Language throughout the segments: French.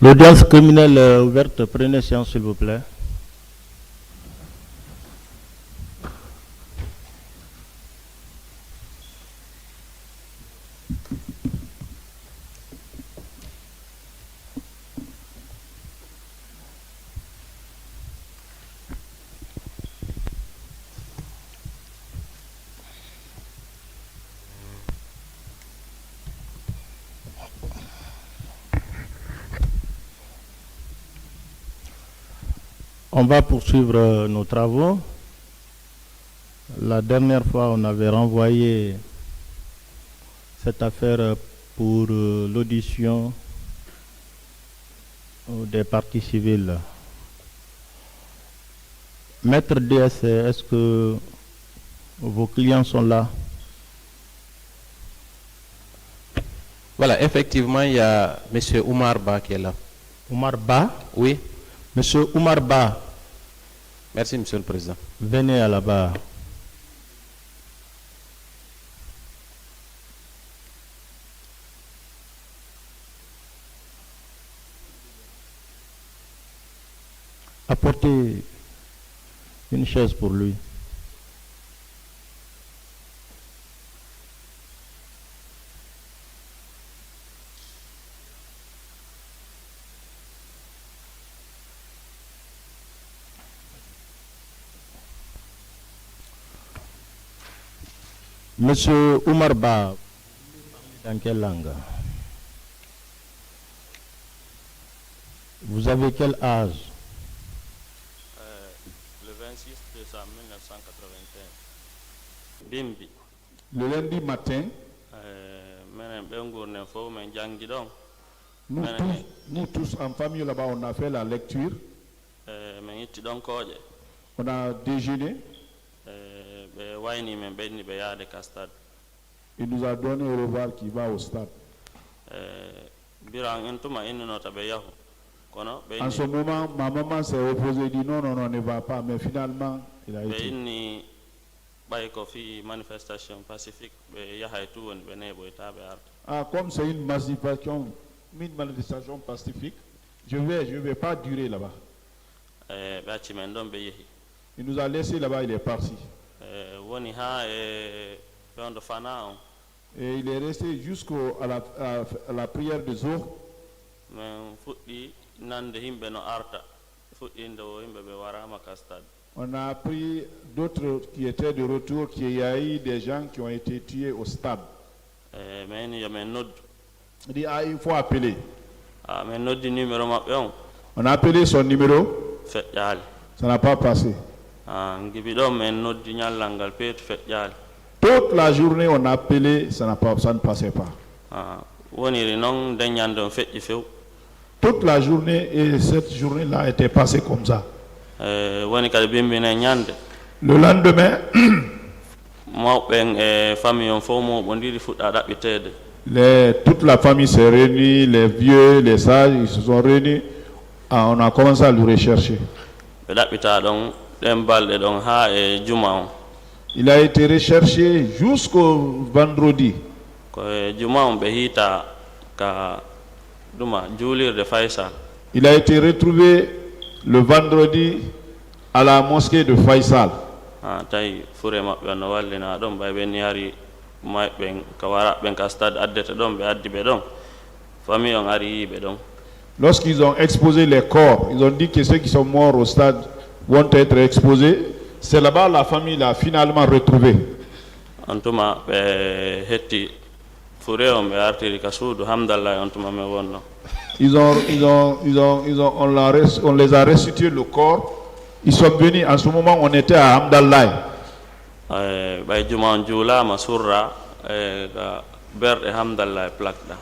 L'audience criminelle est ouverte. Prenez séance, s'il vous plaît. On va poursuivre nos travaux. La dernière fois, on avait renvoyé cette affaire pour l'audition des parties civiles. Maître DS, est-ce que vos clients sont là? Voilà, effectivement, il y a M. Oumar Ba qui est là. Oumar Ba? Oui. Monsieur Oumar Ba. Merci, Monsieur le Président. Venez à la barre. Apportez une chaise pour lui. Monsieur Oumar Ba, dans quelle langue? Vous avez quel âge? Le 26 décembre 1981. Bimbi. Le lundi matin, nous tous en famille là-bas, on a fait la lecture. On a déjeuné. Il nous a donné au revoir qui va au stade. En ce moment, ma maman s'est opposée, dit non, on ne va pas, mais finalement, il a été. Manifestation pacifique, Comme c'est une manifestation pacifique, je vais pas durer là-bas. Il nous a laissé là-bas, il est parti. Et il est resté jusqu'à la prière de Zohr. On a appris d'autres qui étaient de retour qu'il y a eu des gens qui ont été tués au stade. Il dit, il faut appeler. On a appelé son numéro. Ça n'a pas passé. Toute la journée, on a appelé, ça ne passait pas. Toute la journée, et cette journée-là était passée comme ça. Le lendemain, toute la famille s'est réunie, les vieux, les sages, ils se sont réunis. On a commencé à le rechercher. Il a été recherché jusqu'au vendredi. Il a été retrouvé le vendredi à la mosquée de Faisal. Lorsqu'ils ont exposé les corps, ils ont dit que ceux qui sont morts au stade vont être exposés. C'est là-bas la famille l'a finalement retrouvé. On les a restitué le corps. Ils sont venus, en ce moment on était à Hamdallah.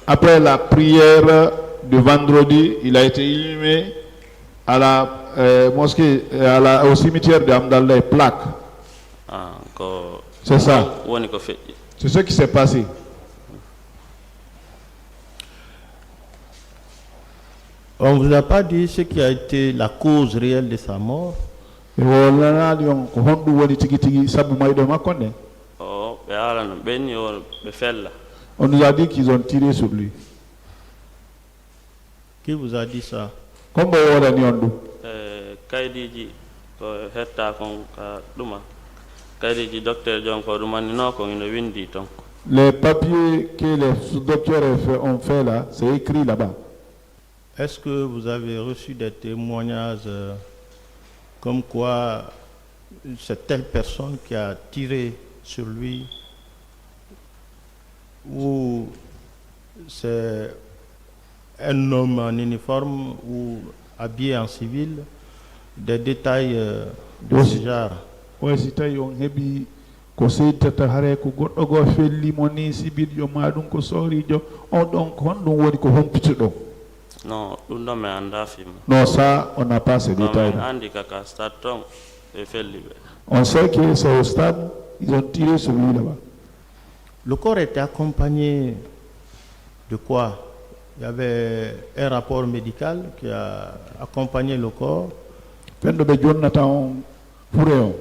Après la prière de vendredi, il a été inhumé à la mosquée, au cimetière de Hamdallah, plaque. C'est ça. C'est ce qui s'est passé. On ne vous a pas dit ce qui a été la cause réelle de sa mort? On nous a dit qu'ils ont tiré sur lui. Qui vous a dit ça? Comme on a dit on dit. Kaydiji ko hetta kon ka ɗuma kaydiji docteur jon ko ɗumanino ko ina windi ton. Les papiers que les docteurs ont fait là, c'est écrit là-bas. Est-ce que vous avez reçu des témoignages comme quoi c'est telle personne qui a tiré sur lui ou c'est un homme en uniforme ou habillé en civil, des détails de Oui. ce genre? Oui, si tu as un ko seytata hare ko goɗɗo go fellimo ni sibiɗo ma ɗum ko sorijo on ɗon honɗum woni ko humpitoɗo. Non, ɗum ɗon mi anda fima. Non, ça on n'a pas ces détails. Min andi kaka stade ton ɓe felli ɓe. On sait que c'est au stade, ils ont tiré sur lui là-bas. Le corps était accompagné de quoi? Il y avait un rapport médical qui a accompagné le corps. Fendo ɓe jonnata on fure on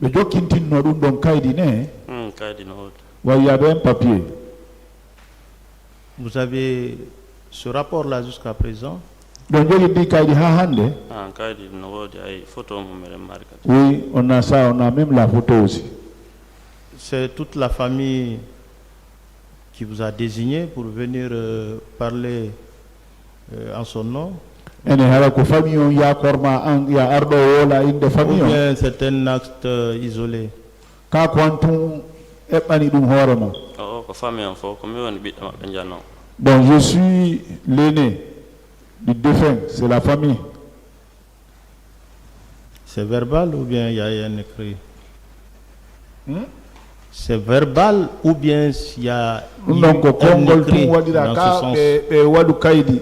ɓe jokkintinno ɗum ɗon kaydi ne Kaydi no hoto. wa il y avait un papier. Vous avez ce rapport-là jusqu'à présent? ɗon jogiɗɗi kaydi ha hande. Kaydi no wodi ay photo mum miɗen mari kadi. Oui, on a ça, on a même la photo aussi. C'est toute la famille qui vous a désigné pour venir parler en son nom? ene hara ko famille on yakorma an ya arɗo wola inde Ou famille on bien c'est un acte isolé? ka ko on tun eɓɓani ɗum hoorema. O ko famille on fof ko mi woni ɓiɗɗo maɓɓe janno. Donc je suis l'aîné du défunt, c'est la famille. C'est verbal ou bien il y a un écrit? C'est verbal ou bien il y a ɗum ɗon ko un konngol écrit tun waɗira dans ce ka sens? ɓe waɗu kaydi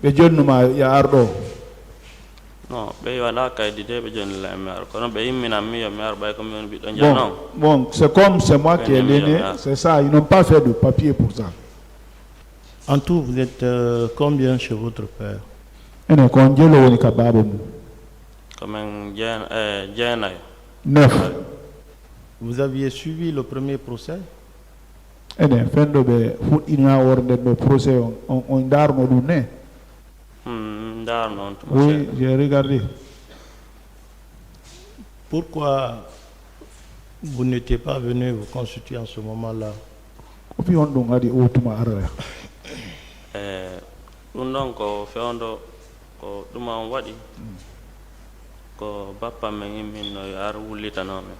ɓe jonnuma ya arɗo. Non, ɓe waɗa kaydi de ɓe jonnila e mi ar kono ɓe yimminan mi yo mi ar ɓay ko mi woni ɓiɗɗo janno. Bon, c'est comme c'est moi qui ai l'aîné, c'est ça, ils n'ont pas fait de papier pour ça. En tout, vous êtes combien chez votre père? ene kon jelo woni ka baaba mum Komin jeenayo. 9. Vous aviez suivi le premier procès? ene fenɗo ɓe fuɗɗina worde ɗo procès on darno ɗum ne. Ndar noon to Oui, j'ai regardé. Pourquoi vous n'étiez pas venu vous constituer en ce moment-là? Kofi on ɗum adi o tuma araya. ɗum ɗon ko fewndo ko ɗum on waɗi ko bappa men imminno yo ar wullitanomen.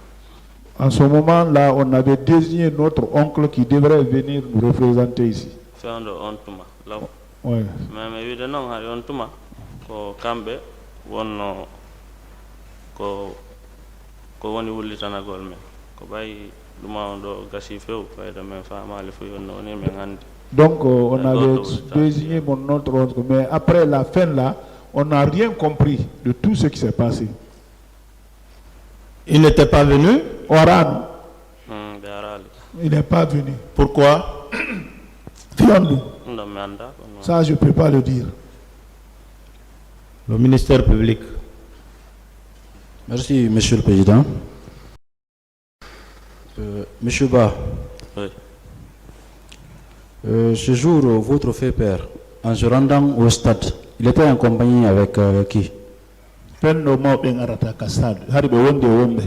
En ce moment-là, on avait désigné notre oncle qui devrait venir nous représenter ici. Fewndo on tuma law. Ouais. mais mi wiide noon hay on tuma ko kamɓe wonno ko woni wullitanagol men ko ɓayi ɗuma on ɗo gasi few fayda men famali fo yonno woni men anndi. Donc, on avait désigné notre oncle, mais après la fin là, on n'a rien compris de tout ce qui s'est passé. Il n'était pas venu? Oran, ɓe arali il n'est pas venu. Pourquoi? Fiondu, ɗum ɗon mi annda kono ça je ne peux pas le dire. Le ministère public. Merci, Monsieur le Président. Monsieur Ba, oui. Ce jour, votre fait père, en se rendant au stade, il était en compagnie avec qui? Fenno mawɓe arata ka stade, hari ɓe wonde wonɓe.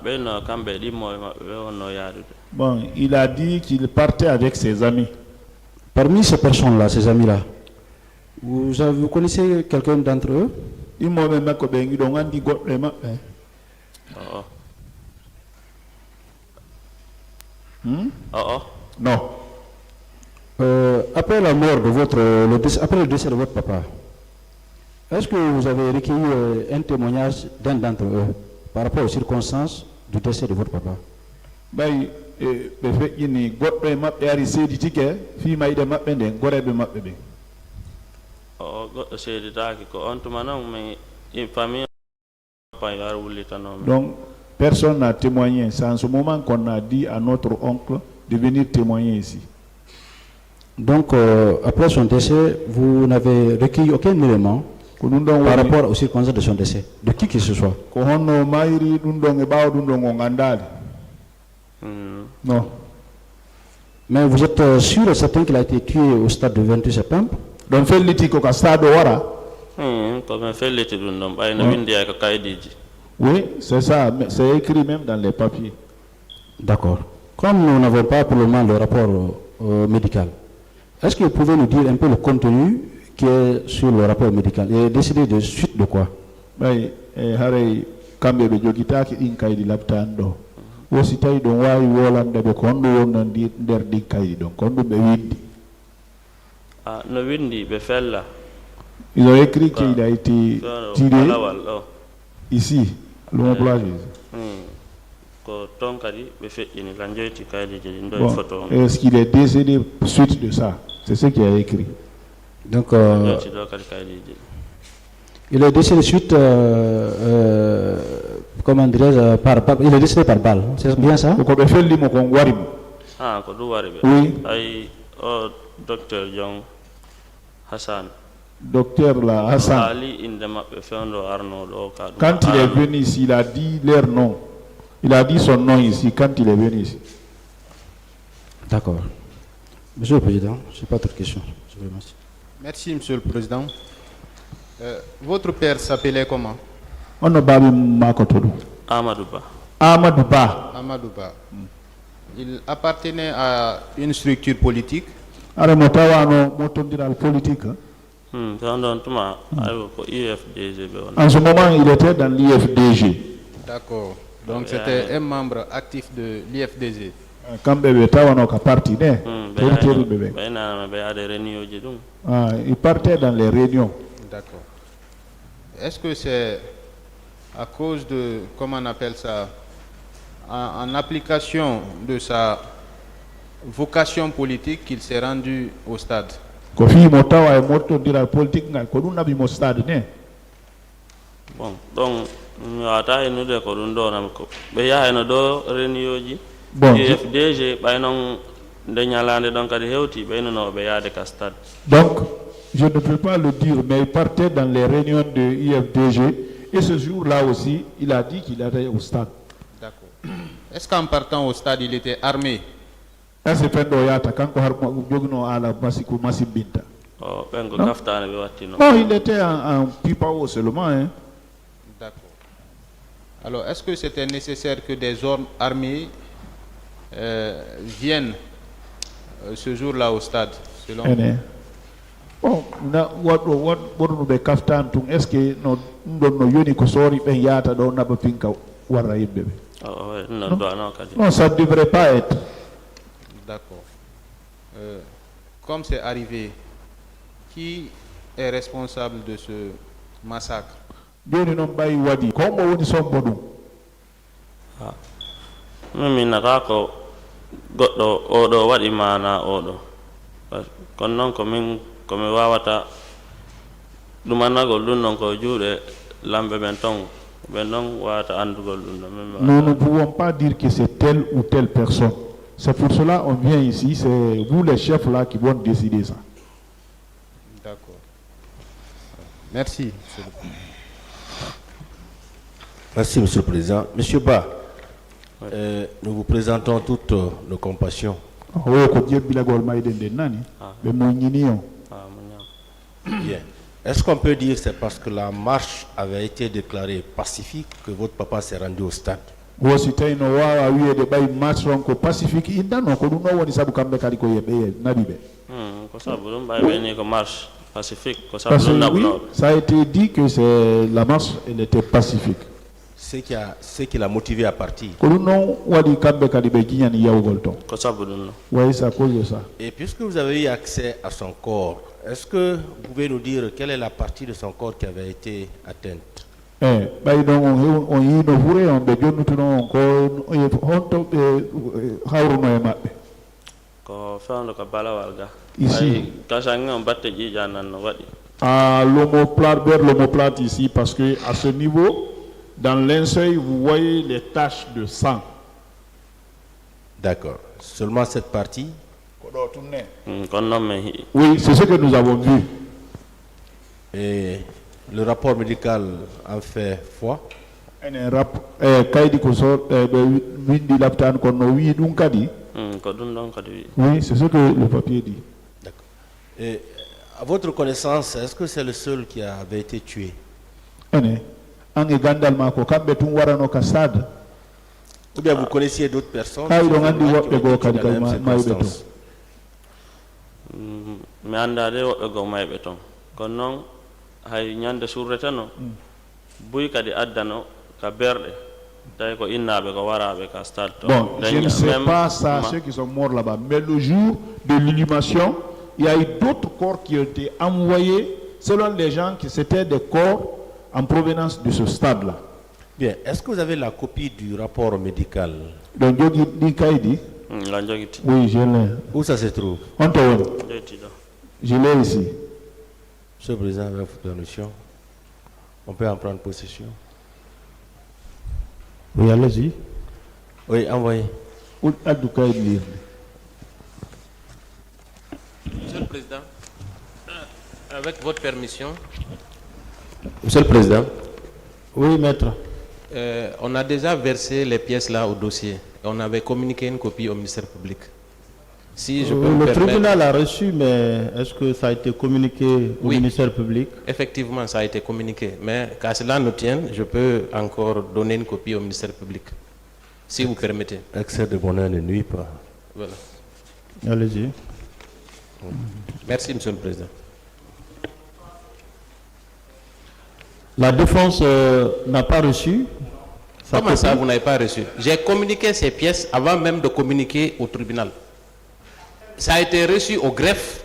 ɓeyno kamɓe ɗimmoɓe maɓɓe ɓe wonno yaadude. Bon, il a dit qu'il partait avec ses amis. Parmi ces personnes-là, ces amis-là, vous connaissez quelqu'un d'entre eux? Immoɓe makko ɓe giɗo andi goɗɗo e maɓɓe. Non. Après la mort de après le décès de votre papa, est-ce que vous avez recueilli un témoignage d'un d'entre eux par rapport aux circonstances du décès de votre papa? ɓay ɓe feƴƴini goɗɗo e maɓɓe ari seeditike fimayde maɓɓe nden goreɓe maɓɓe ɓe. Goɗɗo seeditaaki ko on tuma noon mi famille papa yo ar wullitanomen. Donc personne n'a témoigné. C'est en ce moment qu'on a dit à notre oncle de venir témoigner ici. Donc après son décès, vous n'avez recueilli aucun élément par rapport aux circonstances de son décès, de qui que ce soit? Ko honno mayri ɗum ɗon e ɓaawa ɗum ɗon o gandali. Non. Mais vous êtes sûr et certain qu'il a été tué au stade du 28 septembre? Don felliti ko ka stade wara. Ko men felliti ɗum ɗon ɓayno windi ay ko kayidiji. Oui, c'est ça, c'est écrit même dans les papiers. D'accord. Comme nous n'avons pas pour le moment le rapport médical, est-ce que vous pouvez nous dire un peu le contenu qui est sur le rapport médical et décider de suite de quoi? Oui, haray kambe be jogitaaki ɗin kaydi labtaan ɗo. Wosi tawi ɗon waawi wolande ɓe ko honɗum wonnandi nder ɗin kaydi ɗon ko honɗum ɓe windi. No windi ɓe fella. Ils ont écrit qu'il a été tiré ici, l'homoplage. Ko ton kadi ɓe feƴƴini kan joyti kaydiji ɗin ɗo Bon, photo on. est-ce qu'il est décédé suite de ça? C'est ce qu'il a écrit. Donc, joyti ɗo kadi kaydiji. il est décédé suite, comment dirais-je, il est décédé par balle, c'est bien ça? Ko ɓe fellimo kon warimo. Ko ɗum wari ɓe. Oui. Ay o docteur Jong Hassan. Docteur là, Hassan. Ali inde maɓɓe fewndo arnoɗo ka ɗum. Quand il est venu ici, il a dit leur nom. Il a dit son nom ici quand il est venu ici. D'accord. Monsieur le Président, je n'ai pas d'autres questions. Je vous remercie. Merci, Monsieur le Président. Votre père s'appelait comment? On a babi makotodu. Amadou Ba. Amadou Ba. Amadou Ba. Il appartenait à une structure politique. Are motawano motondiral politique. Ɗon tuma ayo ko IFDG ɓe woni. En ce moment, il était dans l'IFDG. D'accord. Donc c'était un membre actif de l'IFDG. Kamɓe ɓe tawano ka parti ne. Teriteriɓe ɓe. ɓeynanama ɓe yaade réunion ji ɗum. Il partait dans les réunions. D'accord. Est-ce que c'est à cause de, comment on appelle ça, en application de sa vocation politique qu'il s'est rendu au stade? Ko fi mo tawa e motondiral politique ngal ko ɗum naɓi mo stade ne. Bon donc mi wawata hennude ko ɗum ɗo nam ko ɓe yahayno ɗo réunion ji. Bon. IFDG ɓay noon nde ñalande ɗon kadi hewti ɓeynunoɓe yaade ka stade. Donc, je ne peux pas le dire, mais il partait dans les réunions de IFDG et ce jour-là aussi, il a dit qu'il allait au stade. D'accord. Est-ce qu'en partant au stade, il était armé? Ese pendo yata kanko har jogno ala masiku masibinta. Ɓengo kaftane ɓe wattino. Non, il était en pipao seulement. Hein. D'accord. Alors, est-ce que c'était nécessaire que des hommes armés viennent ce jour-là au stade, selon vous? Bon, waɗno ɓe kaftan tun est ce que no ɗum no yoni ko soori ɓen yata ɗo naɓa pinka warra yimɓe ɓe. Non, ça ne devrait pas être. D'accord. Comme c'est arrivé, qui est responsable de ce massacre? Joni noon ɓayi waɗi ko mo woni sombo ɗum? Min nata ko goɗɗo oɗo waɗi mana oɗo kono noon komi wawata ɗumannagol ɗum noon ko juuɗe lamɓe ɓen ton ɓen ɗon wawata andugol ɗum ɗo. Nous ne pouvons pas dire que c'est telle ou telle personne. C'est pour cela qu'on vient ici, c'est vous les chefs là qui vont décider ça. D'accord. Merci, Monsieur le Président. Merci, Monsieur le Président. Monsieur Ba, nous vous présentons toutes nos compassions. Bien. Est-ce qu'on peut dire que c'est parce que la marche avait été déclarée pacifique que votre papa s'est rendu au stade? Ko sabu ɗum ɓay ɓeyni ko marche pacifique ko sabu ɗum naɓnoɓe. Ça a été dit que c'est la marche, elle était pacifique. Ce qui l'a motivé à partir. Oui, c'est à cause de ça. Et puisque vous avez eu accès à son corps, est-ce que vous pouvez nous dire quelle est la partie de son corps qui avait été atteinte? Ici. L'omoplate, vers l'omoplate ici, parce que à ce niveau, dans l'inseuil, vous voyez les taches de sang. D'accord. Seulement cette partie? Oui, c'est ce que nous avons vu. Et le rapport médical en fait foi? Oui, c'est ce que le papier dit. D'accord. Et À votre connaissance, est-ce que c'est le seul qui avait été tué? Ou bien vous connaissiez d'autres personnes? Mi andade woɓɓe goo mayɓe toon kono noon hay ñande surrete no buy kadi addano ka berɗe tawi ko innaɓe ko waraɓe ka stade toon. Bon, je ne sais pas ça, ceux qui sont morts là-bas, mais le jour de l'inhumation, il y a eu d'autres corps qui ont été envoyés selon les gens que c'était des corps en provenance de ce stade-là. Bien, est-ce que vous avez la copie du rapport médical? Donc, oui, je l'ai. Où ça se trouve? Je l'ai ici. Monsieur le Président, avec votre permission, on peut en prendre possession. Oui, allez-y. Oui, envoyez. Monsieur le Président, avec votre permission. Monsieur le Président. Oui, maître. On a déjà versé les pièces là au dossier. Et on avait communiqué une copie au ministère public. Si je peux me permettre... tribunal a reçu, mais est-ce que ça a été communiqué au ministère public? Effectivement, ça a été communiqué. Mais qu'à cela ne tienne, je peux encore donner une copie au ministère public. Si vous permettez. Excès de bonheur ne nuit pas. Voilà. Allez-y. Merci, Monsieur le Président. La défense n'a pas reçu. Comment ça, vous n'avez pas reçu? J'ai communiqué ces pièces avant même de communiquer au tribunal. Ça a été reçu au greffe,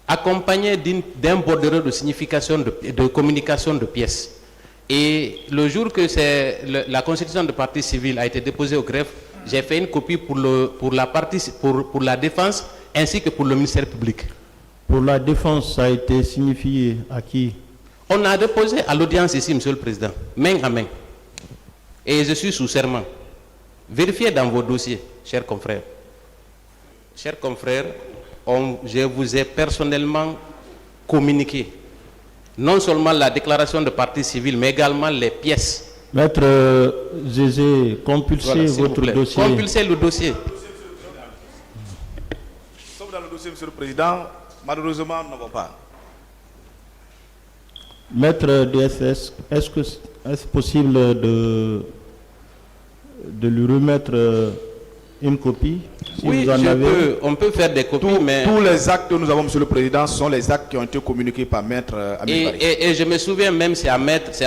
accompagné d'un bordereau de signification de communication de pièces. Et le jour que la constitution de partie civile a été déposée au greffe, j'ai fait une copie pour la défense ainsi que pour le ministère public. Pour la défense, ça a été signifié à qui? On a déposé à l'audience ici, Monsieur le Président, main à main. Et je suis sous serment. Vérifiez dans vos dossiers, chers confrères. Chers confrères, je vous ai personnellement communiqué non seulement la déclaration de partie civile, mais également les pièces. Maître Zézé, compulsez votre dossier. Compulsez le dossier. Nous sommes dans le dossier, Monsieur le Président. Malheureusement, nous n'avons pas. Maître DSS, est-ce possible de lui remettre une copie? Si oui, vous en avez... on peut faire des copies, mais... Tous les actes que nous avons, Monsieur le Président, sont les actes qui ont été communiqués par Maître Amine Barry. Et je me souviens même, c'est à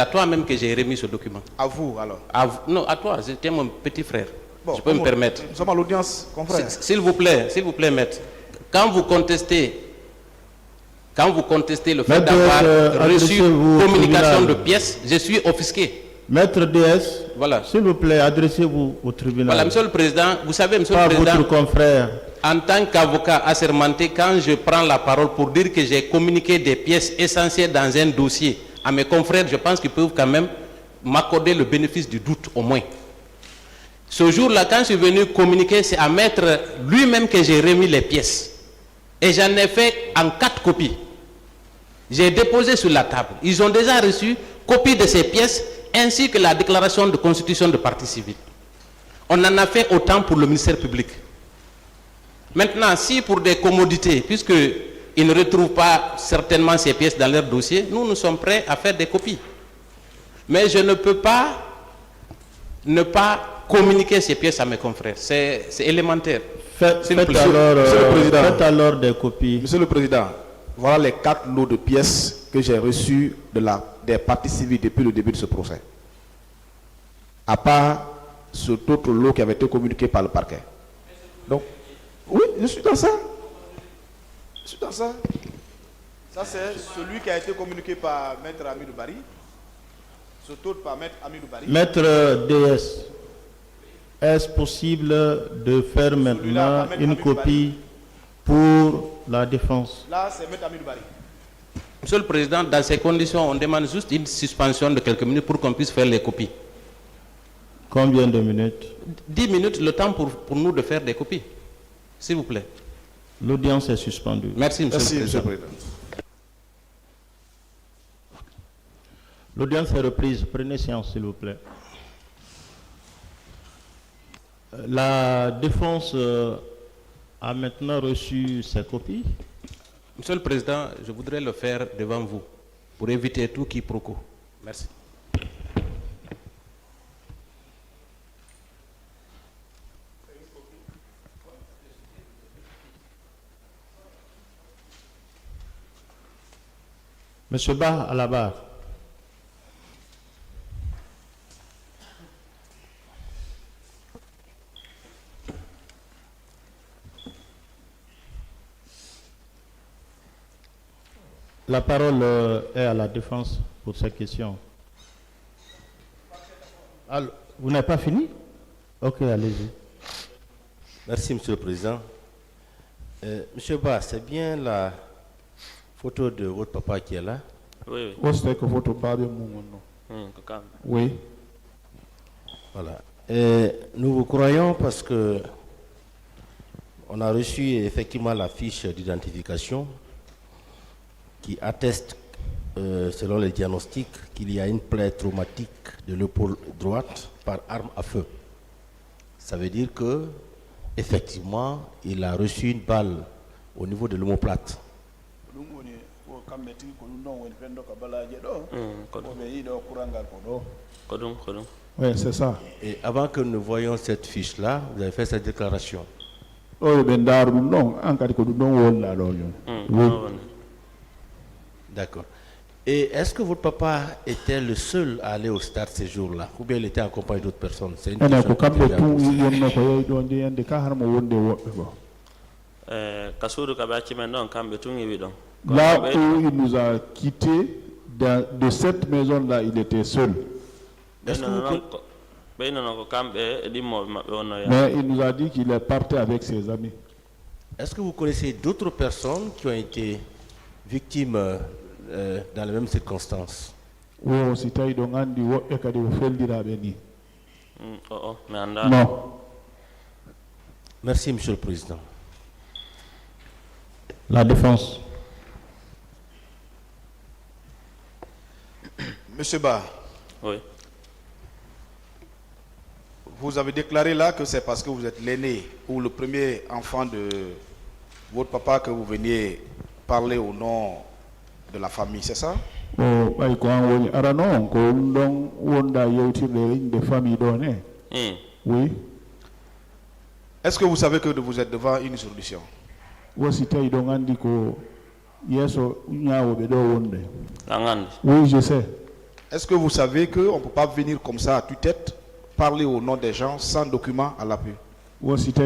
toi même que j'ai remis ce document. À vous, alors? Non, à toi, c'était mon petit frère. Bon, je peux me permettre. Nous sommes à l'audience, confrère. S'il vous plaît, maître. Quand vous contestez le fait d'avoir reçu communication de pièces, je suis offusqué. Maître DS, voilà. S'il vous plaît, adressez-vous au tribunal. Voilà, Monsieur le Président, vous savez, Monsieur le Président, votre confrère. En tant qu'avocat assermenté, quand je prends la parole pour dire que j'ai communiqué des pièces essentielles dans un dossier à mes confrères, je pense qu'ils peuvent quand même m'accorder le bénéfice du doute au moins. Ce jour-là, quand je suis venu communiquer, c'est à Maître lui-même que j'ai remis les pièces. Et j'en ai fait en 4 copies. J'ai déposé sur la table. Ils ont déjà reçu copie de ces pièces ainsi que la déclaration de constitution de partie civile. On en a fait autant pour le ministère public. Maintenant, si pour des commodités, puisqu'ils ne retrouvent pas certainement ces pièces dans leur dossier, nous sommes prêts à faire des copies. Mais je ne peux pas ne pas communiquer ces pièces à mes confrères. C'est élémentaire. Faites alors des copies. Monsieur le Président, voilà les 4 lots de pièces que j'ai reçus des parties civiles depuis le début de ce procès. À part cet autre lot qui avait été communiqué par le parquet. Donc, oui, je suis dans ça. Je suis dans ça. Ça, c'est celui qui a été communiqué par Maître Amidou Barry. Cet autre par Maître Amidou Barry. Maître DS, est-ce possible de faire maintenant une copie pour la défense? Là, c'est Maître Amidou Barry. Monsieur le Président, dans ces conditions, on demande juste une suspension de quelques minutes pour qu'on puisse faire les copies. Combien de minutes? 10 minutes, le temps pour nous de faire des copies. S'il vous plaît. L'audience est suspendue. Merci, Monsieur le Président. L'audience est reprise. Prenez séance, s'il vous plaît. La défense a maintenant reçu ses copies. Monsieur le Président, je voudrais le faire devant vous pour éviter tout quiproquo. Merci. Monsieur Ba, à la barre. La parole est à la défense pour cette question. Alors, vous n'avez pas fini? Ok, allez-y. Merci, Monsieur le Président. Monsieur Ba, c'est bien la photo de votre papa qui est là? Oui, oui. Oui. Voilà. Et nous vous croyons parce que on a reçu effectivement la fiche d'identification qui atteste, selon les diagnostics, qu'il y a une plaie traumatique de l'épaule droite par arme à feu. Ça veut dire que, effectivement, il a reçu une balle au niveau de l'omoplate. Oui, c'est ça. Et avant que nous voyions cette fiche-là, vous avez fait cette déclaration. D'accord. Et est-ce que votre papa était le seul à aller au stade ces jours-là, ou bien il était accompagné d'autres personnes? C'est une question là où il nous a quittés, de cette maison-là, il était seul. Mais il nous a dit qu'il est parti avec ses amis. Est-ce que vous connaissez d'autres personnes qui ont été victimes dans les mêmes circonstances? Non. Merci, Monsieur le Président. La défense. Monsieur Ba. Oui. Vous avez déclaré là que c'est parce que vous êtes l'aîné ou le premier enfant de votre papa que vous veniez parler au nom de la famille, c'est ça? Oui. Est-ce que vous savez que vous êtes devant une solution? Oui, je sais. Est-ce que vous savez qu'on ne peut pas venir comme ça à tue-tête, parler au nom des gens sans document à l'appui? Ouais, c'est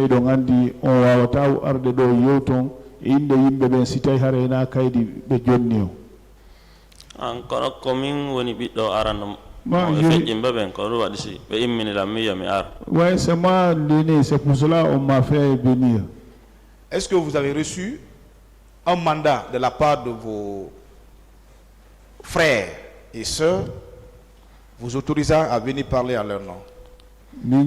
moi l'aîné, c'est pour cela qu'on m'a fait venir. Est-ce que vous avez reçu un mandat de la part de vos frères et sœurs vous autorisant à venir parler à leur nom? Bon,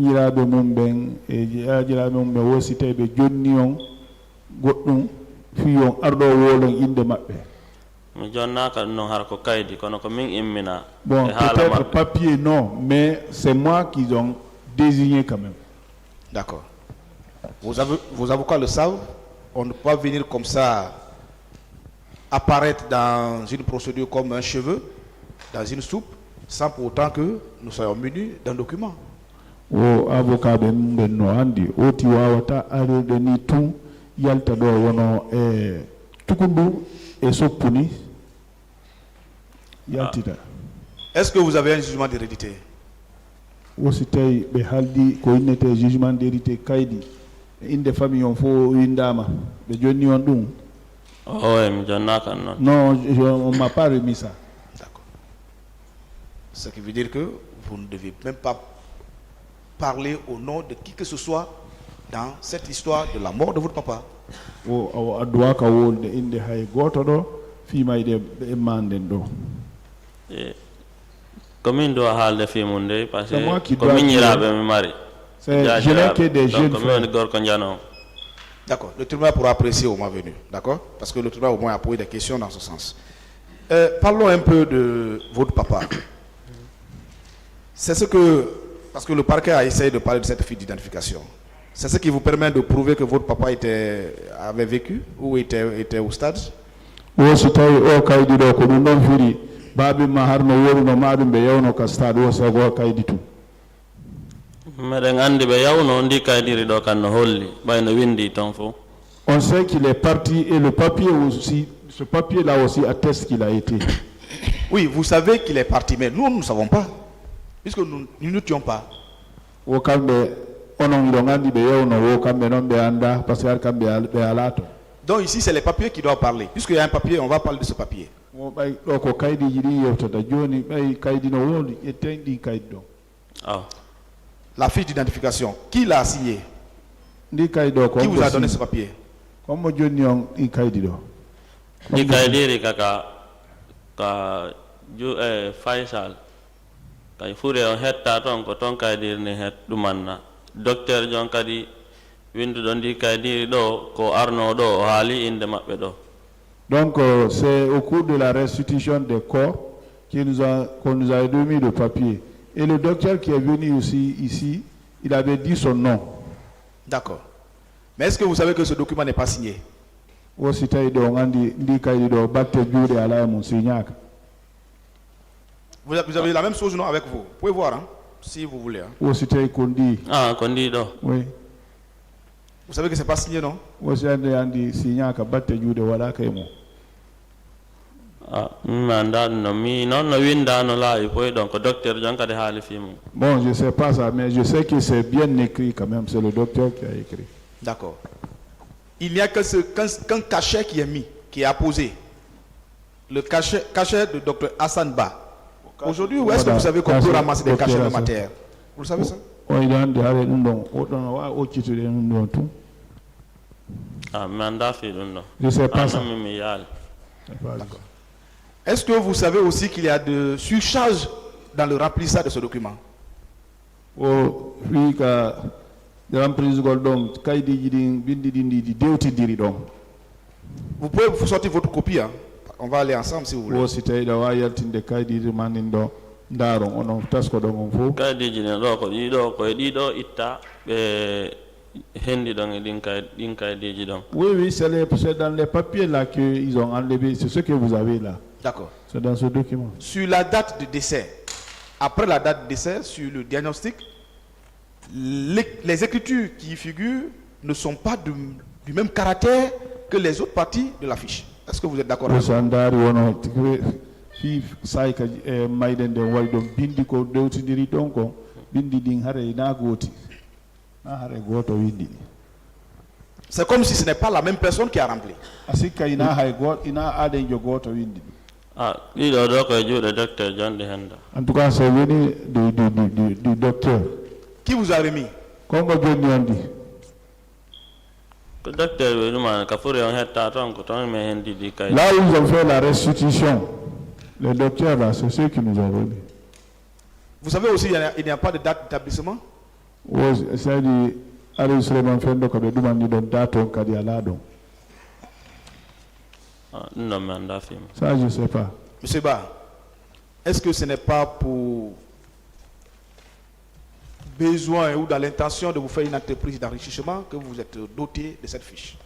peut-être papier non, mais c'est moi qu'ils ont désigné quand même. D'accord. Vos avocats le savent, on ne peut pas venir comme ça apparaître dans une procédure comme un cheveu, dans une soupe, sans pour autant que nous soyons munis d'un document. O avocat ben no andi o ti wawata arde ni tun yalta do wono e tukundu e soppuni yaltita. Est-ce que vous avez un jugement d'hérédité? Wosi tay be haldi ko innete jugement d'hérédité kaydi inde famille on fo windama be jonni on dum. Non, on m'a pas remis ça. D'accord. Ce qui veut dire que vous ne devez même pas parler au nom de qui que ce soit dans cette histoire de la mort de votre papa. C'est moi qui dois dire. Je n'ai que des jeunes frères. D'accord, le tribunal pourra apprécier au moment venu, d'accord? Parce que le tribunal au moins a posé des questions dans ce sens. Parlons un peu de votre papa. C'est ce que, parce que le parquet a essayé de parler de cette fiche d'identification. C'est ce qui vous permet de prouver que votre papa avait vécu ou était au stade? wo so tawi o kaydi ɗo ko ɗum ɗon firi baabi ma harno woruno maɗum ɓe yawno ka stade o sago kaydi tum meɗen andi ɓe yawno ndi kaydiri ɗo kan no holli ɓayno windi ton fo. On sait qu'il est parti et le papier aussi, ce papier là aussi atteste qu'il a été. Oui, vous savez qu'il est parti, mais nous ne savons pas, puisque nous n'étions pas. Donc ici, c'est les papiers qui doivent parler. Puisqu'il y a un papier, on va parler de ce papier. La fiche d'identification, qui l'a signé? Qui vous a donné ce papier? Di kaydiri kaka Faisal kay fure on hetta ton ko ton kaydiri ni het dumanna docteur jon kadi windu don di kaydiri do ko arno do o haali inde mabbe do. Donc c'est au cours de la restitution des corps qu'on nous a remis le papier et le docteur qui est venu aussi ici il avait dit son nom. D'accord. Mais est-ce que vous savez que ce document n'est pas signé? Vous avez la même chose non avec vous. Vous pouvez voir hein, si vous voulez. Hein. Ah, Kondi do. Oui. Vous savez que c'est pas signé non? Bon, je sais pas ça, mais je sais que c'est bien écrit quand même. C'est le docteur qui a écrit. D'accord. Il n'y a qu'un cachet qui est mis, qui est apposé. Le cachet de Dr Hassan Ba. Aujourd'hui, où est-ce que vous savez qu'on peut ramasser des cachets de matière? Vous le savez ça? Je sais pas ça. Est-ce que vous savez aussi qu'il y a de surcharge dans le remplissage de ce document? Vous pouvez vous sortir votre copie, hein? On va aller ensemble si vous voulez. Oui, c'est dans les papiers là qu'ils ont enlevé, c'est ce que vous avez là. D'accord. C'est dans ce document. Sur la date de décès, après la date de décès, sur le diagnostic, les écritures qui y figurent ne sont pas du même caractère que les autres parties de la fiche. Est-ce que vous êtes d'accord avec ça? C'est comme si ce n'est pas la même personne qui a rempli. En tout cas, c'est venu du docteur. Qui vous a remis? Là où ils ont fait la restitution, le docteur là, c'est ceux qui nous ont remis. Vous savez aussi, il n'y a pas de date d'établissement? Ça, je ne sais pas. Monsieur Ba, est-ce que ce n'est pas pour besoin ou dans l'intention de vous faire une entreprise d'enrichissement que vous êtes doté de cette fiche?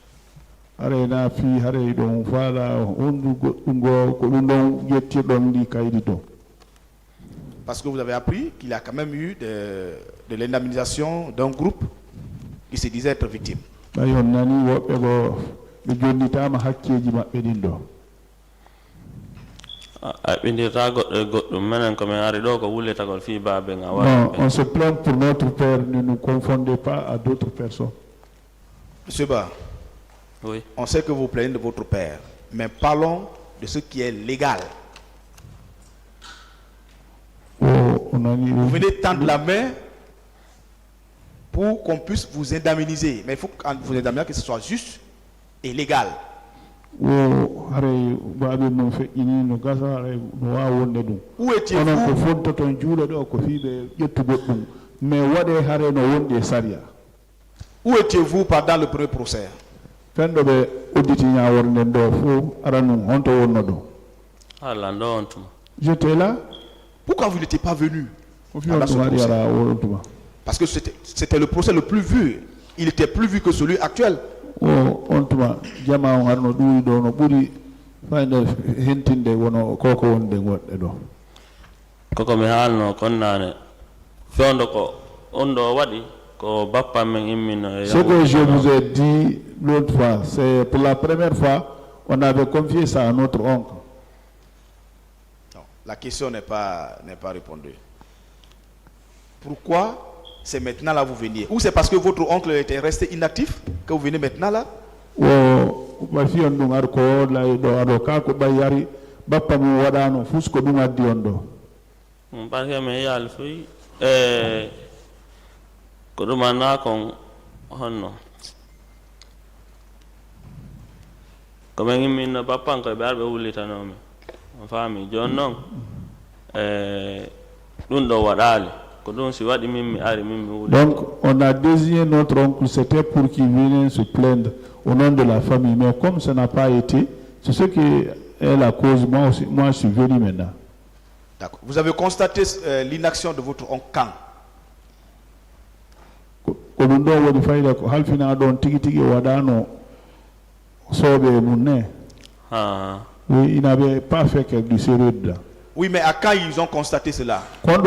Parce que vous avez appris qu'il y a quand même eu de l'indemnisation d'un groupe qui se disait être victime. Non, on se plaint pour notre père, ne nous confondez pas à d'autres personnes. Monsieur Ba, oui. On sait que vous plaignez de votre père, mais parlons de ce qui est légal. Vous venez tendre la main pour qu'on puisse vous indemniser, mais il faut que vous indemnisez que ce soit juste et légal. Où étiez-vous pendant le premier procès? J'étais là. Pourquoi vous n'étiez pas venu? Parce que c'était le procès le plus vu. Il était plus vu que celui actuel. Find hinting they want koko on the what edo. Koko mi halno konnane fondo ko ondo wadi ko bappa men immino. Ce que je vous ai dit l'autre fois, c'est pour la première fois, on avait confié ça à notre oncle. Non, la question n'est pas répondue. Pourquoi c'est maintenant là vous veniez? Ou c'est parce que votre oncle était resté inactif que vous venez maintenant là? Parce que me yal fui ko duma na kon honno ko men min no papa ko be wulitanomi on fami jonnon dun do wadali ko dun si wadi min mi ari min mi wuli. Donc on a désigné notre oncle, c'était pour qu'il vienne se plaindre au nom de la famille, mais comme ça n'a pas été, c'est ce qui est la cause. Moi je suis venu maintenant. D'accord. Vous avez constaté l'inaction de votre oncle quand? Oui, il n'avait pas fait quelque chose dedans. Oui, mais à quand ils ont constaté cela? Est-ce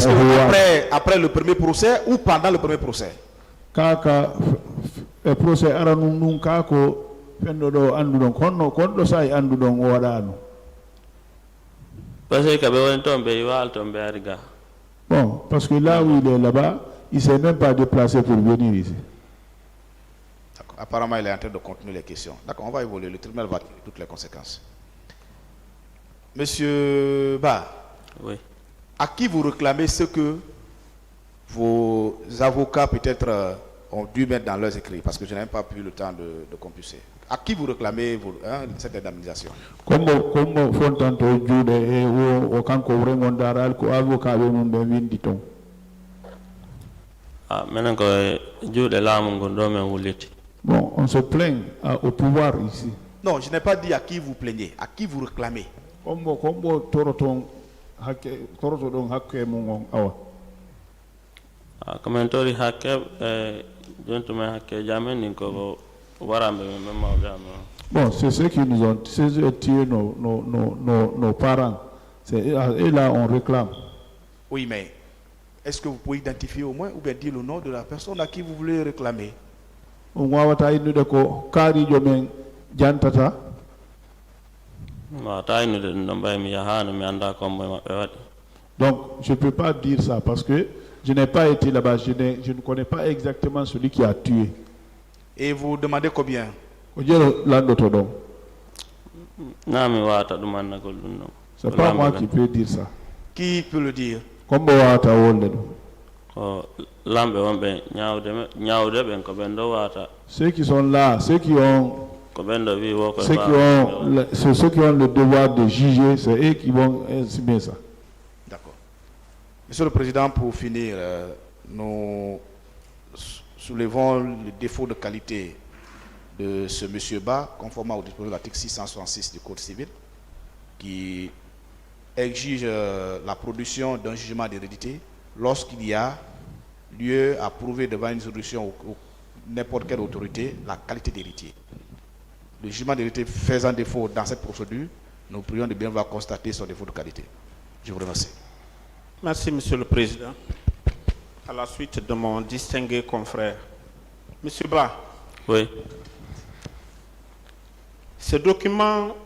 que après le premier procès ou pendant le premier procès? Procès bon, parce que là où il est là-bas, il ne s'est même pas déplacé pour venir ici. D'accord. Apparemment, il est en train de continuer les questions. D'accord, on va évoluer. Le tribunal va tirer toutes les conséquences. Monsieur Ba, oui. À qui vous réclamez ce que vos avocats peut-être ont dû mettre dans leurs écrits, parce que je n'ai même pas eu le temps de compulser. À qui vous réclamez cette indemnisation? Comme font tanto jude e o kanko vraiment daral ko avocat be mum be winditon. Ah, menen ko jude lamu gondo men wuliti. Bon, on se plaint au pouvoir ici. Non, je n'ai pas dit à qui vous plaignez, à qui vous réclamez. Kombo toroton hakke toroto don hakke mum awa. Ah, commentori hakke gentlemen hakke jamen ko warambe men mawdama. Bon, c'est ceux qui nous ont tué nos parents. Et là, on réclame. Oui, mais est-ce que vous pouvez identifier au moins ou bien dire le nom de la personne à qui vous voulez réclamer? Donc, je ne peux pas dire ça parce que je n'ai pas été là-bas. Je ne connais pas exactement celui qui a tué. Et vous demandez combien? C'est pas moi qui peux dire ça. Qui peut le dire? Ceux qui sont là, ceux qui ont le devoir de juger, c'est eux qui vont estimer ça. D'accord. Monsieur le Président, pour finir, nous soulevons le défaut de qualité de ce monsieur Ba, conformément au dispositif de l'article 666 du Code civil, qui exige la production d'un jugement d'hérédité lorsqu'il y a lieu à prouver devant une juridiction ou n'importe quelle autorité la qualité d'héritier. Le jugement d'hérédité faisant défaut dans cette procédure, nous prions de bien voir constater son défaut de qualité. Je vous remercie. Merci, Monsieur le Président. À la suite de mon distingué confrère, Monsieur Ba. Oui. Ce document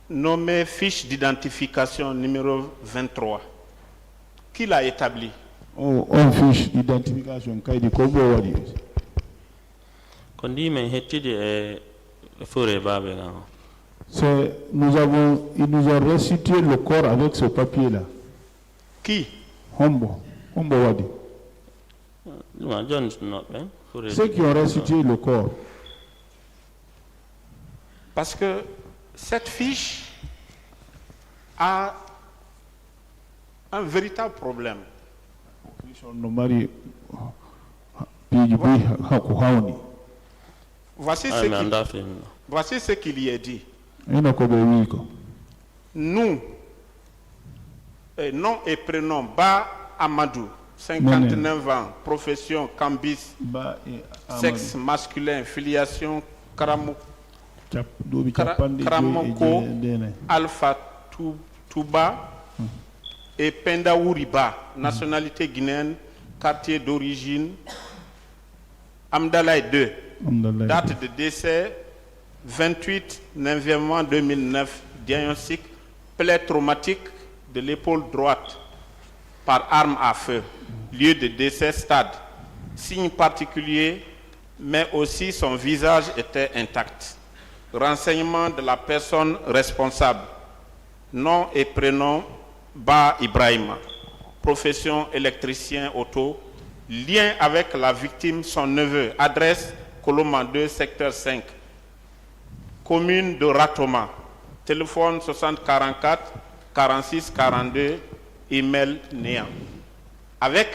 nommé fiche d'identification numéro 23, qui l'a établi? On fiche d'identification kaydi ko bo wadi. Kondi men hettidi e fure babe là. Ils nous ont restitué le corps avec ce papier là. Qui? Hombo wadi. Ceux qui ont restitué le corps. Parce que cette fiche a un véritable problème. Voici ce qu'il y est dit. Nous, nom et prénom, Ba Amadou, 59 ans, profession Cambis, sexe masculin, filiation Karamoko Alpha Touba et Penda Ouriba, nationalité guinéenne, quartier d'origine Amdalaï 2, date de décès 28 novembre 2009, diagnostic plaie traumatique de l'épaule droite par arme à feu, lieu de décès stade, signe particulier, mais aussi son visage était intact. Renseignement de la personne responsable, nom et prénom Ba Ibrahima, profession électricien auto, lien avec la victime, son neveu, adresse Coloma 2, secteur 5, commune de Ratoma, téléphone 60 44 46 42, email néant. Avec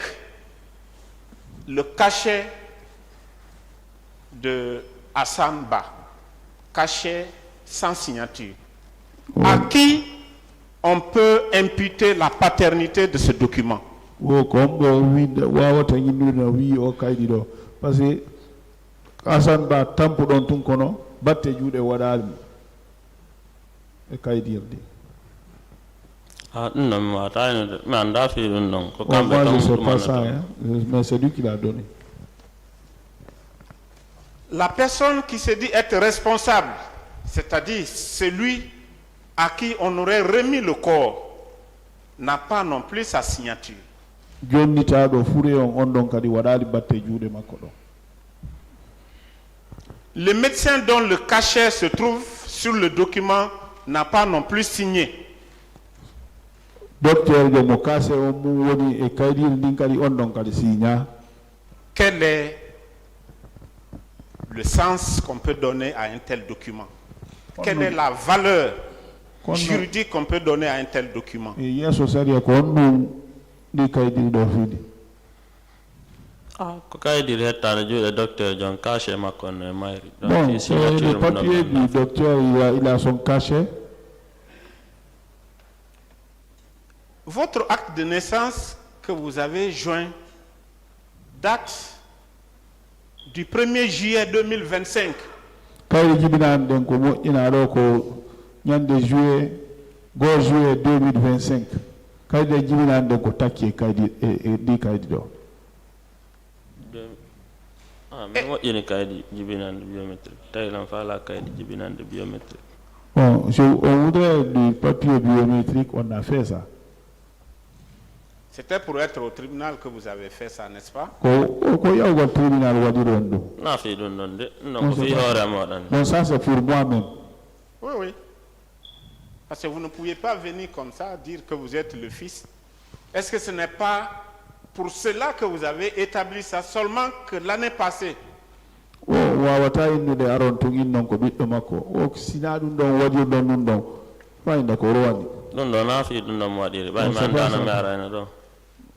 le cachet de Hassan Ba, cachet sans signature. À qui on peut imputer la paternité de ce document? Parce que Hassan Ba tampo don tun kono batte juude wadal e kaydirde. Non, mais c'est lui qui l'a donné. La personne qui se dit être responsable, c'est-à-dire celui à qui on aurait remis le corps, n'a pas non plus sa signature. Le médecin dont le cachet se trouve sur le document n'a pas non plus signé. Quel est le sens qu'on peut donner à un tel document? Quelle est la valeur juridique qu'on peut donner à un tel document? Le papier du docteur, il a son cachet. Votre acte de naissance que vous avez joint date du 1er juillet 2025. Juillet 2025. Bon, on voudrait du papier biométrique, on a fait ça. C'était pour être au tribunal que vous avez fait ça, n'est-ce pas? Non, ça c'est pour moi-même. Oui, oui. Parce que vous ne pouvez pas venir comme ça dire que vous êtes le fils. Est-ce que ce n'est pas pour cela que vous avez établi ça seulement que l'année passée?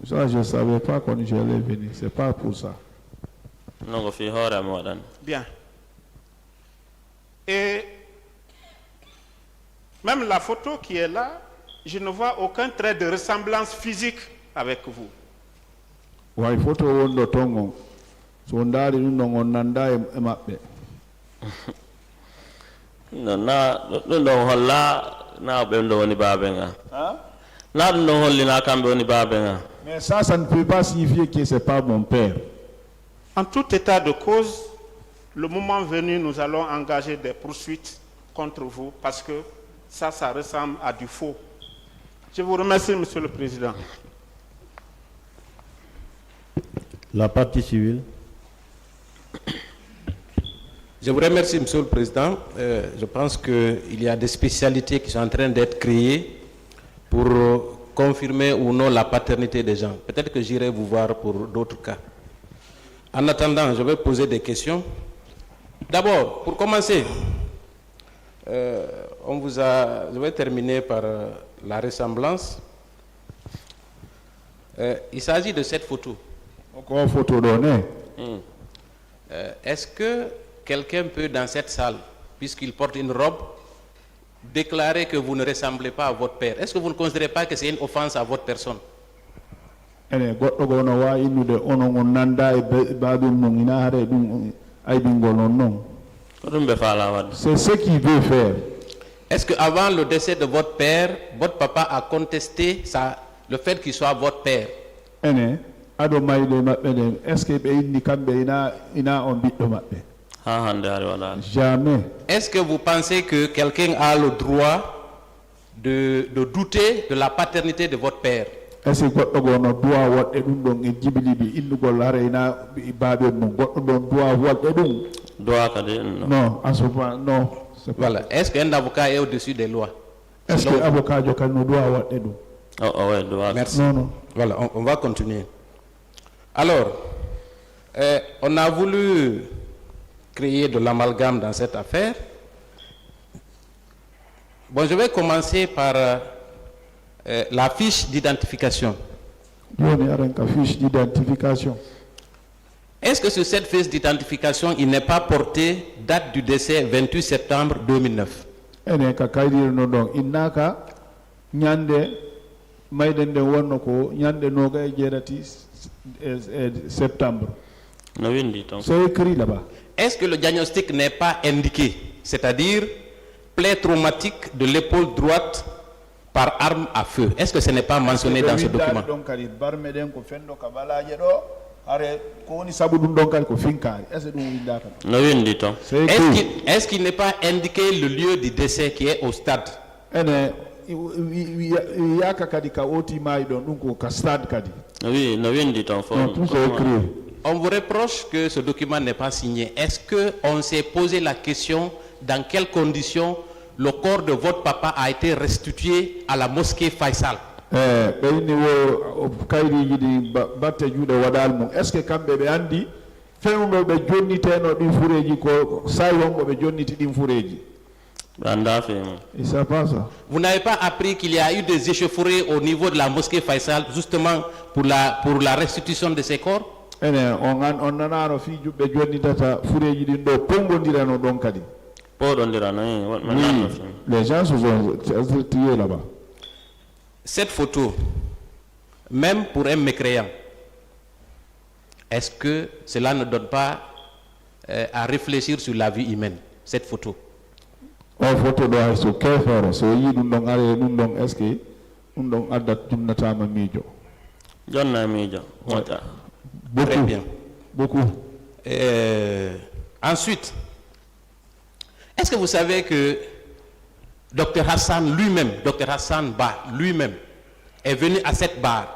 Ça, je ne savais pas quand j'allais venir. C'est pas pour ça. Bien. Et même la photo qui est là, je ne vois aucun trait de ressemblance physique avec vous. Mais ça ne peut pas signifier que ce n'est pas mon père. En tout état de cause, le moment venu, nous allons engager des poursuites contre vous parce que ça ressemble à du faux. Je vous remercie, Monsieur le Président. La partie civile. Je vous remercie, Monsieur le Président. Je pense qu'il y a des spécialités qui sont en train d'être créées pour confirmer ou non la paternité des gens. Peut-être que j'irai vous voir pour d'autres cas. En attendant, je vais poser des questions. D'abord, pour commencer, je vais terminer par la ressemblance. Il s'agit de cette photo. Est-ce que quelqu'un peut, dans cette salle, puisqu'il porte une robe, déclarer que vous ne ressemblez pas à votre père? Est-ce que vous ne considérez pas que c'est une offense à votre personne? C'est ce qu'il veut faire. Est-ce qu'avant le décès de votre père, votre papa a contesté le fait qu'il soit votre père? Est-ce que jamais. Est-ce que vous pensez que quelqu'un a le droit de douter de la paternité de votre père? Est-ce que non, à ce point, non. Voilà. Est-ce qu'un avocat est au-dessus des lois? Est-ce qu'un avocat doit Merci. Non, non. Voilà, on va continuer. Alors, on a voulu créer de l'amalgame dans cette affaire. Bon, je vais commencer par la fiche d'identification. Est-ce que sur cette fiche d'identification, il n'est pas porté date du décès 28 septembre 2009? Septembre. C'est écrit là-bas. Est-ce que le diagnostic n'est pas indiqué, c'est-à-dire plaie traumatique de l'épaule droite par arme à feu? Est-ce que ce n'est pas mentionné dans ce document? Est-ce qu'il n'est pas indiqué le lieu du décès qui est au stade? On vous reproche que ce document n'est pas signé. Est-ce qu'on s'est posé la question dans quelles conditions le corps de votre papa a été restitué à la mosquée Faisal? Est-ce que quand bébé Andi fait un bébé Johnny Teno d'Infureji, ça y est, bébé Johnny d'Infureji? Vous n'avez pas appris qu'il y a eu des échauffourées au niveau de la mosquée Faisal justement pour la restitution de ces corps? Les gens se sont tués là-bas. Cette photo, même pour un mécréant, est-ce que cela ne donne pas à réfléchir sur la vie humaine, cette photo? Très bien. Beaucoup. Ensuite, est-ce que vous savez que Dr Hassan lui-même, Dr Hassan Ba lui-même, est venu à cette barre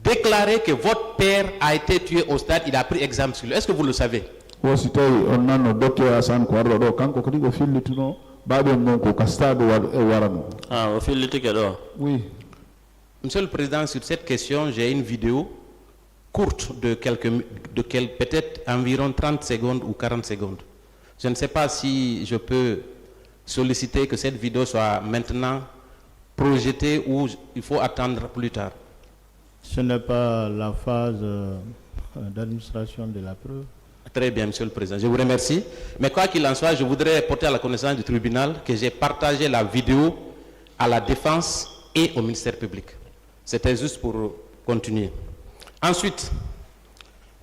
déclarer que votre père a été tué au stade, il a pris exemple sur lui. Est-ce que vous le savez? Oui. Monsieur le Président, sur cette question, j'ai une vidéo courte de peut-être environ 30 secondes ou 40 secondes. Je ne sais pas si je peux solliciter que cette vidéo soit maintenant projetée ou il faut attendre plus tard. Ce n'est pas la phase d'administration de la preuve. Très bien, Monsieur le Président. Je vous remercie. Mais quoi qu'il en soit, je voudrais porter à la connaissance du tribunal que j'ai partagé la vidéo à la défense et au ministère public. C'était juste pour continuer. Ensuite,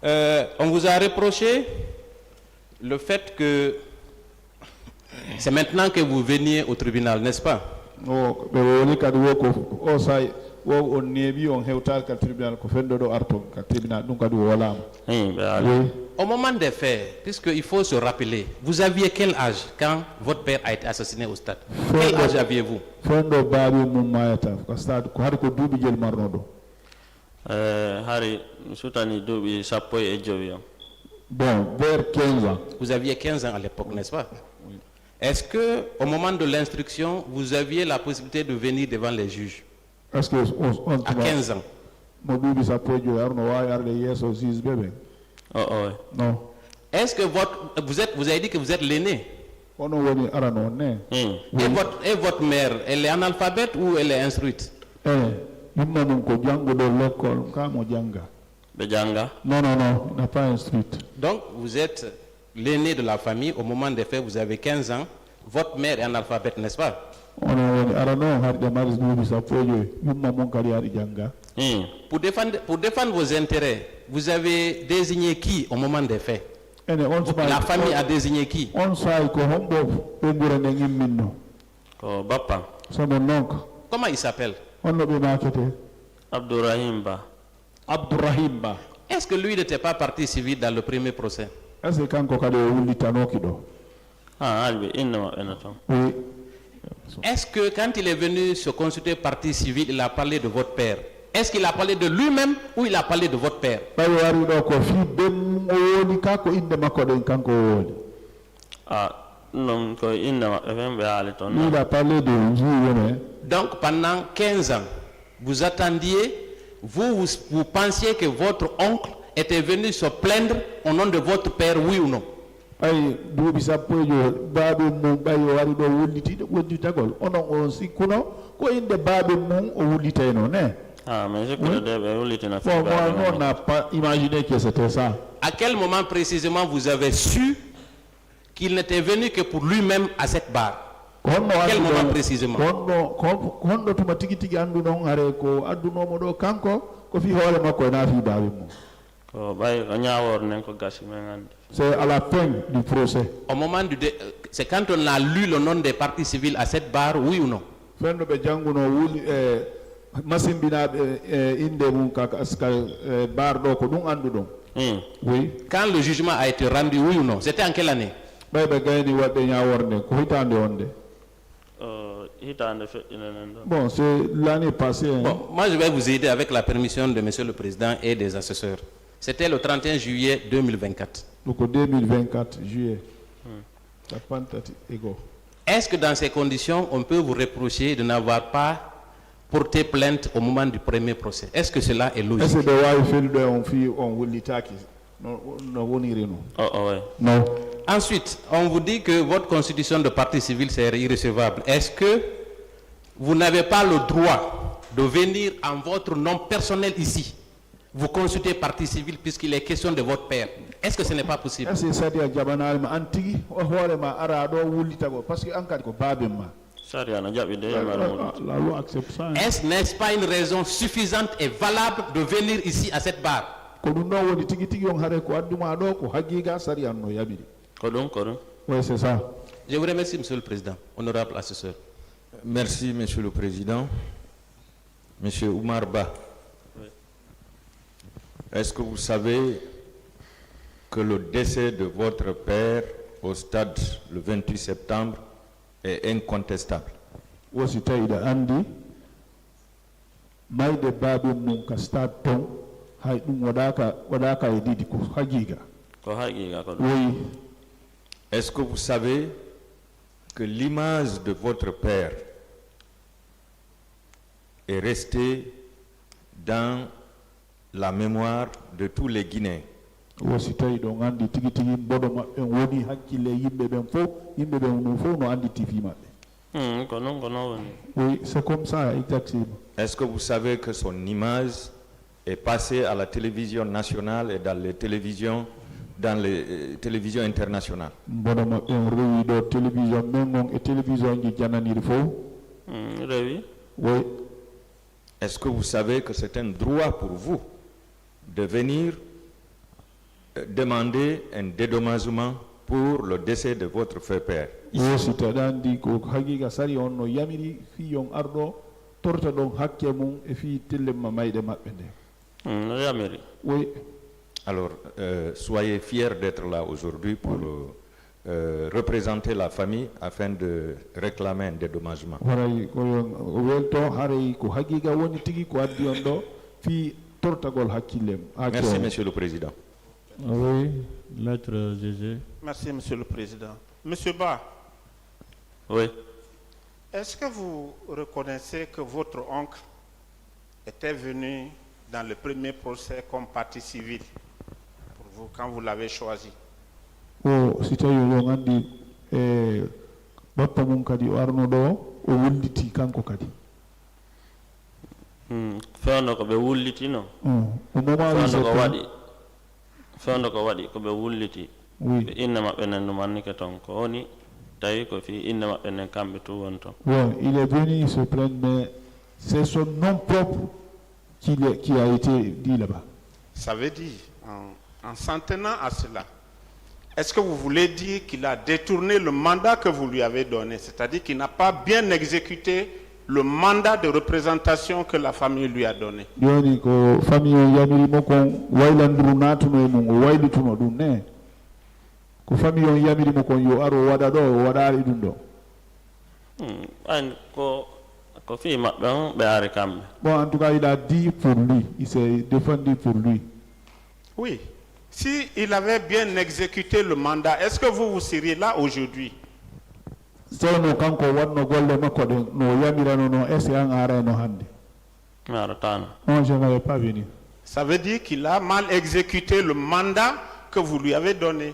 on vous a reproché le fait que c'est maintenant que vous veniez au tribunal, n'est-ce pas? Au moment des faits, puisqu'il faut se rappeler, vous aviez quel âge quand votre père a été assassiné au stade? Quel âge aviez-vous? Bon, vers 15 ans. Vous aviez 15 ans à l'époque, n'est-ce pas? Oui. Est-ce que, au moment de l'instruction, vous aviez la possibilité de venir devant les juges? Est-ce que à 15 ans? Non. Est-ce que vous avez dit que vous êtes l'aîné? Et votre mère, elle est analphabète ou elle est instruite? Non, n'a pas instruite. Donc, vous êtes l'aîné de la famille. Au moment des faits, vous avez 15 ans. Votre mère est analphabète, n'est-ce pas? Pour défendre vos intérêts, vous avez désigné qui au moment des faits? La famille a désigné qui? Comment il s'appelle? Abdourahim Ba. Abdourahim Ba. Est-ce que lui n'était pas partie civile dans le premier procès? Est-ce que quand il est venu se consulter partie civile, il a parlé de votre père? Est-ce qu'il a parlé de lui-même ou il a parlé de votre père? Il a parlé de lui. Donc pendant 15 ans, vous attendiez, vous pensiez que votre oncle était venu se plaindre au nom de votre père, oui ou non? Ah, mais je on n'a pas imaginé que c'était ça. À quel moment précisément vous avez su qu'il n'était venu que pour lui-même à cette barre? À quel moment précisément? C'est à la fin du procès. Au moment du c'est quand on a lu le nom des parties civiles à cette barre, oui ou non? Oui. Quand le jugement a été rendu, oui ou non? C'était en quelle année? Bon, c'est l'année passée. Hein. Bon, moi je vais vous aider avec la permission de Monsieur le Président et des assesseurs. C'était le 31 juillet 2024. Donc 2024, juillet. Est-ce que dans ces conditions, on peut vous reprocher de n'avoir pas porté plainte au moment du premier procès? Est-ce que cela est logique? Non. Ensuite, on vous dit que votre constitution de partie civile c'est irrecevable. Est-ce que vous n'avez pas le droit de venir en votre nom personnel ici? Vous consultez partie civile puisqu'il est question de votre père. Est-ce que ce n'est pas possible? La loi accepte ça. Hein. N'est-ce pas une raison suffisante et valable de venir ici à cette barre? Oui, c'est ça. Je vous remercie, Monsieur le Président. Honorable assesseur. Merci, Monsieur le Président. Monsieur Oumar Ba, est-ce que vous savez que le décès de votre père au stade le 28 septembre est incontestable? Oui, Est-ce que vous savez que l'image de votre père est restée dans la mémoire de tous les Guinéens? Oui, c'est comme ça, exactement. Est-ce que vous savez que son image est passée à la télévision nationale et dans les télévisions internationales? Oui. Est-ce que vous savez que c'est un droit pour vous de venir demander un dédommagement pour le décès de votre frère père? Oui. Alors, soyez fiers d'être là aujourd'hui pour représenter la famille afin de réclamer un dédommagement. Merci, Monsieur le Président. Oui, lettre GG. Merci, Monsieur le Président. Monsieur Ba. Oui. Est-ce que vous reconnaissez que votre oncle était venu dans le premier procès comme partie civile pour vous quand vous l'avez choisi? Oh, si tu as dit, Bappa Munkadi Arnodo, ou Wunditi Kanko Kadi. Fano ko be wulliti no. Fano ko wadi ko be wulliti. Be inna mabbe nan no mannike ton ko woni tawi ko fi inna mabbe nan kambe tu wonto. Bon, il est venu se plaindre, mais c'est son nom propre qui a été dit là-bas. Ça veut dire, en s'en tenant à cela, est-ce que vous voulez dire qu'il a détourné le mandat que vous lui avez donné, c'est-à-dire qu'il n'a pas bien exécuté le mandat de représentation que la famille lui a donné? Bon, en tout cas, il a dit pour lui, il s'est défendu pour lui. Oui. Si il avait bien exécuté le mandat, est-ce que vous seriez là aujourd'hui? Non, je n'avais pas venu. Ça veut dire qu'il a mal exécuté le mandat que vous lui avez donné.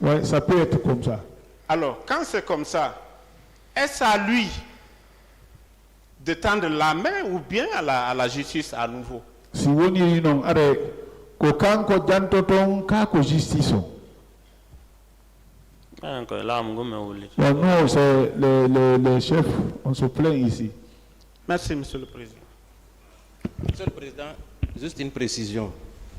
Ouais, ça peut être comme ça. Alors, quand c'est comme ça, est-ce à lui de tendre la main ou bien à la justice à nouveau? Si vous dites non, justice. Non, c'est les chefs, on se plaint ici. Merci, Monsieur le Président. Monsieur le Président, juste une précision,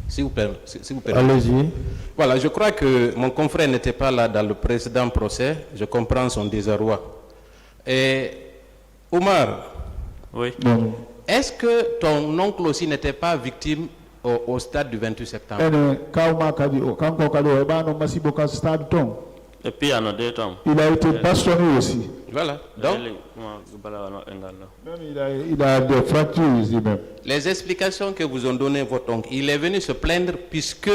si vous permettez. Allez-y. Voilà, je crois que mon confrère n'était pas là dans le précédent procès. Je comprends son désarroi. Et Omar, oui. Est-ce que ton oncle aussi n'était pas victime au stade du 28 septembre? Et puis, il a été bastonné aussi. Voilà. Donc, il a des fractures ici même. Les explications que vous ont données votre oncle, il est venu se plaindre puisque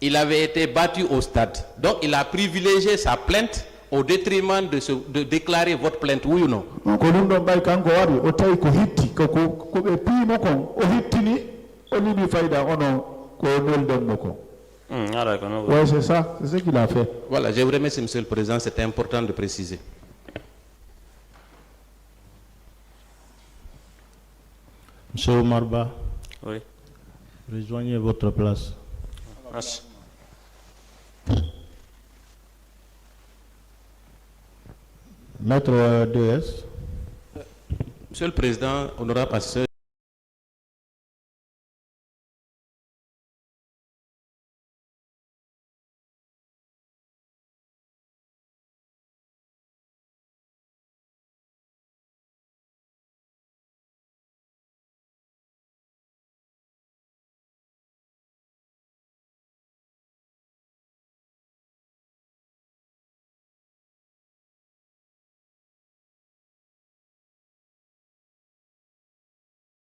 il avait été battu au stade. Donc, il a privilégié sa plainte au détriment de déclarer votre plainte, oui ou non? Oui, c'est ça, c'est ce qu'il a fait. Voilà, je vous remercie, Monsieur le Président, c'était important de préciser. Monsieur Omarba, oui. Rejoignez votre place. Merci. Maître DS. Monsieur le Président, honorable assesseur,